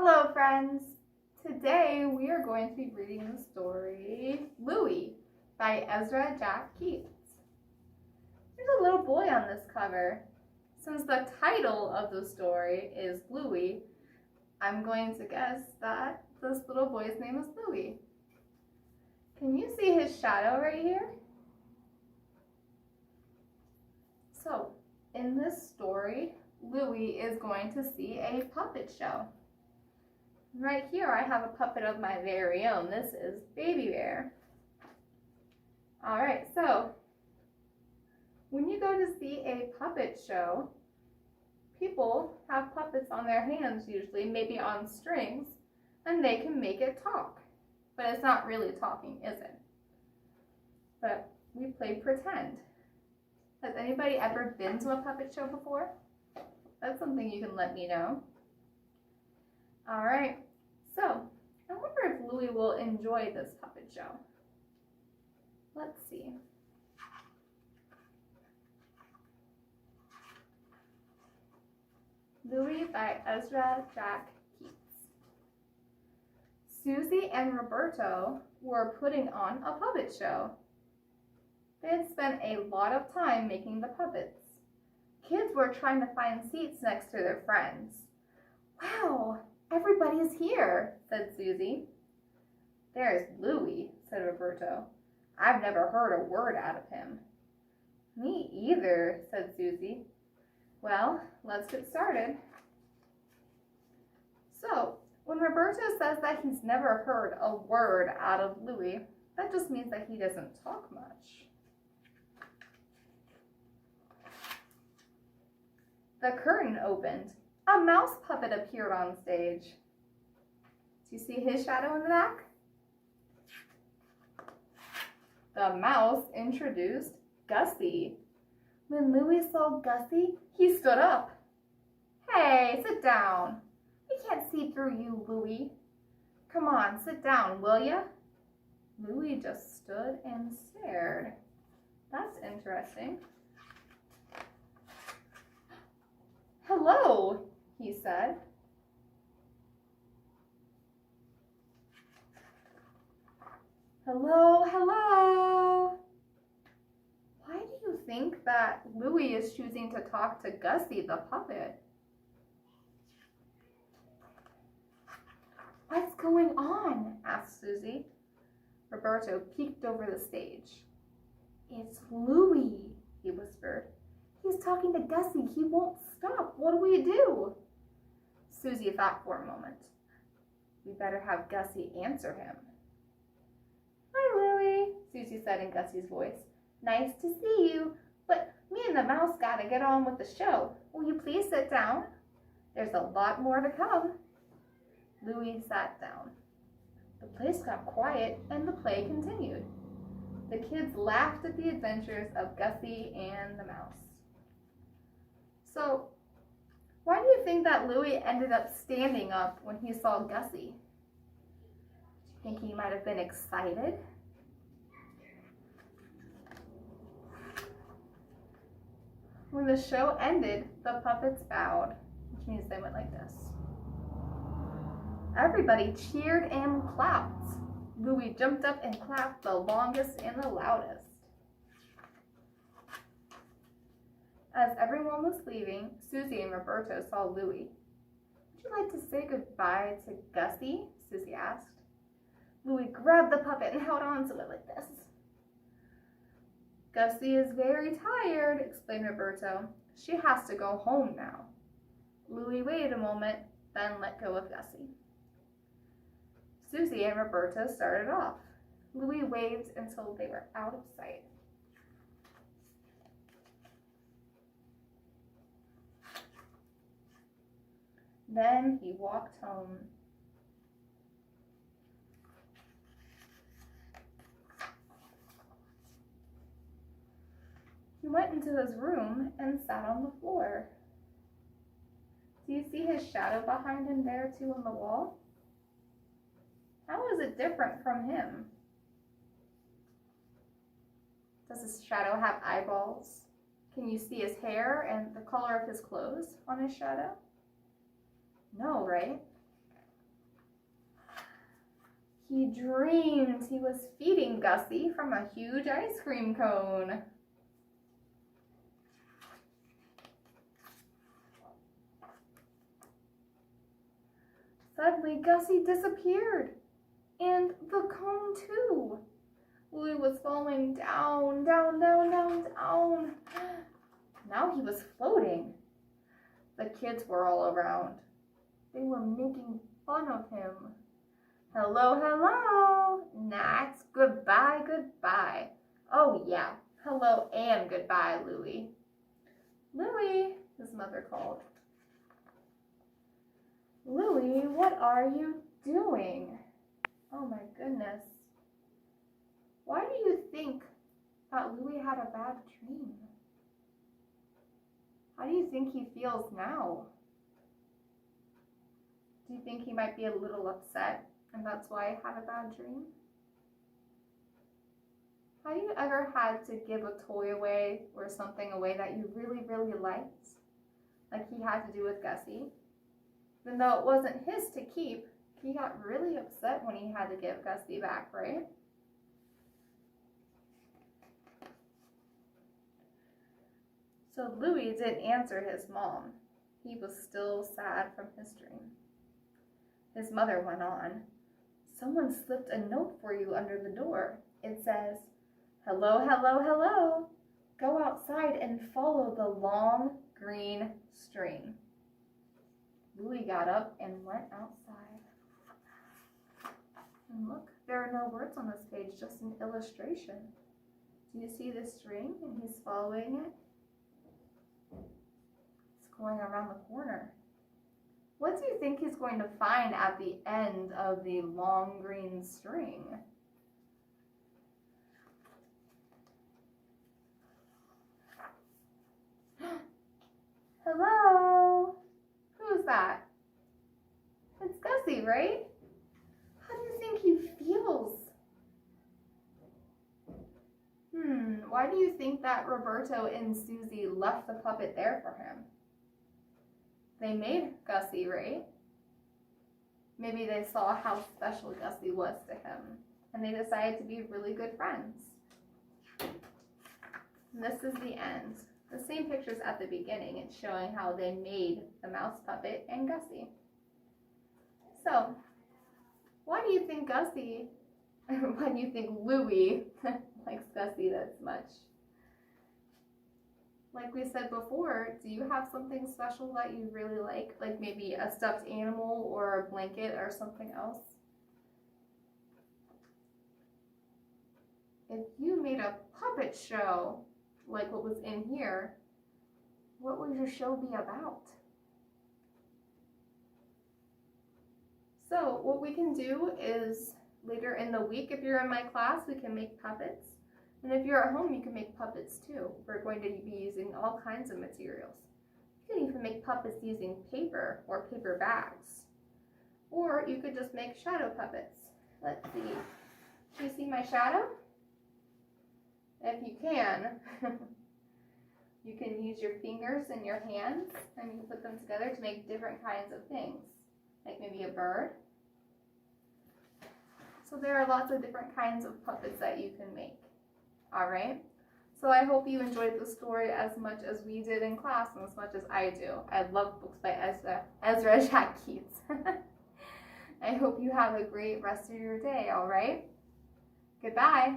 Hello friends! Today we are going to be reading the story Louie by Ezra Jack Keats. There's a little boy on this cover. Since the title of the story is Louie, I'm going to guess that this little boy's name is Louie. Can you see his shadow right here? So, in this story, Louie is going to see a puppet show. Right here I have a puppet of my very own. This is Baby Bear. Alright, so when you go to see a puppet show, people have puppets on their hands usually, maybe on strings, and they can make it talk. But it's not really talking, is it? But we play pretend. Has anybody ever been to a puppet show before? That's something you can let me know. Alright, so I wonder if Louie will enjoy this puppet show. Let's see. Louie by Ezra Jack Keats. Susie and Roberto were putting on a puppet show. They had spent a lot of time making the puppets. Kids were trying to find seats next to their friends. Wow! Everybody's here, said Susie. There's Louie, said Roberto. I've never heard a word out of him. Me either, said Susie. Well, let's get started. So, when Roberto says that he's never heard a word out of Louie, that just means that he doesn't talk much. The curtain opened. A mouse puppet appeared on stage. Do you see his shadow in the back? The mouse introduced Gussie. When Louie saw Gussie, he stood up. Hey, sit down. We can't see through you, Louie. Come on, sit down, will ya? Louie just stood and stared. That's interesting. Hello, he said. Hello, hello. Why do you think that Louie is choosing to talk to Gussie the puppet? What's going on? Asked Susie. Roberto peeked over the stage. It's Louie, he whispered. He's talking to Gussie. He won't stop. What do we do? Susie thought for a moment. We better have Gussie answer him. Hi, Louie, Susie said in Gussie's voice. Nice to see you, but me and the mouse gotta get on with the show. Will you please sit down? There's a lot more to come. Louie sat down. The place got quiet and the play continued. The kids laughed at the adventures of Gussie and the mouse. So, why do you think that Louie ended up standing up when he saw Gussie? Do you think he might have been excited? When the show ended, the puppets bowed, which means they went like this. Everybody cheered and clapped. Louie jumped up and clapped the longest and the loudest. As everyone was leaving, Susie and Roberto saw Louie. Would you like to say goodbye to Gussie? Susie asked. Louie grabbed the puppet and held on to it like this. Gussie is very tired, explained Roberto. She has to go home now. Louie waited a moment, then let go of Gussie. Susie and Roberto started off. Louie waved until they were out of sight. Then he walked home. He went into his room and sat on the floor. Do you see his shadow behind him there too on the wall? How is it different from him? Does his shadow have eyeballs? Can you see his hair and the color of his clothes on his shadow? No, right? He dreamed he was feeding Gussie from a huge ice cream cone. Suddenly, Gussie disappeared, and the cone too. Louie was falling down, down, down, down, down. Now he was floating. The kids were all around. They were making fun of him. Hello, hello. That's goodbye, goodbye. Oh yeah, hello and goodbye, Louie. Louie, his mother called. Louie, what are you doing? Oh my goodness. Why do you think that Louie had a bad dream? How do you think he feels now? Do you think he might be a little upset and that's why he had a bad dream? Have you ever had to give a toy away or something away that you really, really liked? Like he had to do with Gussie? Even though it wasn't his to keep, he got really upset when he had to give Gussie back, right? So Louie didn't answer his mom. He was still sad from his dream. His mother went on. Someone slipped a note for you under the door. It says, hello, hello, hello. Go outside and follow the long green string. Louie got up and went outside. And look, there are no words on this page, just an illustration. Do you see the string? And he's following it. It's going around the corner. What do you think he's going to find at the end of the long green string? Hello? Who's that? It's Gussie, right? How do you think he feels? Why do you think that Roberto and Susie left the puppet there for him? They made Gussie, right? Maybe they saw how special Gussie was to him, and they decided to be really good friends. And this is the end. The same picture's at the beginning. It's showing how they made the mouse puppet and Gussie. So, why do you think Louie likes Gussie this much? Like we said before, do you have something special that you really like? Like maybe a stuffed animal or a blanket or something else? If you made a puppet show, like what was in here, what would your show be about? So what we can do is later in the week, if you're in my class, we can make puppets. And if you're at home, you can make puppets too. We're going to be using all kinds of materials. You can even make puppets using paper or paper bags. Or you could just make shadow puppets. Let's see. Do you see my shadow? If you can, you can use your fingers and your hands and you can put them together to make different kinds of things. Like maybe a bird. So there are lots of different kinds of puppets that you can make. Alright, so I hope you enjoyed the story as much as we did in class and as much as I do. I love books by Ezra Jack Keats. I hope you have a great rest of your day, alright? Goodbye.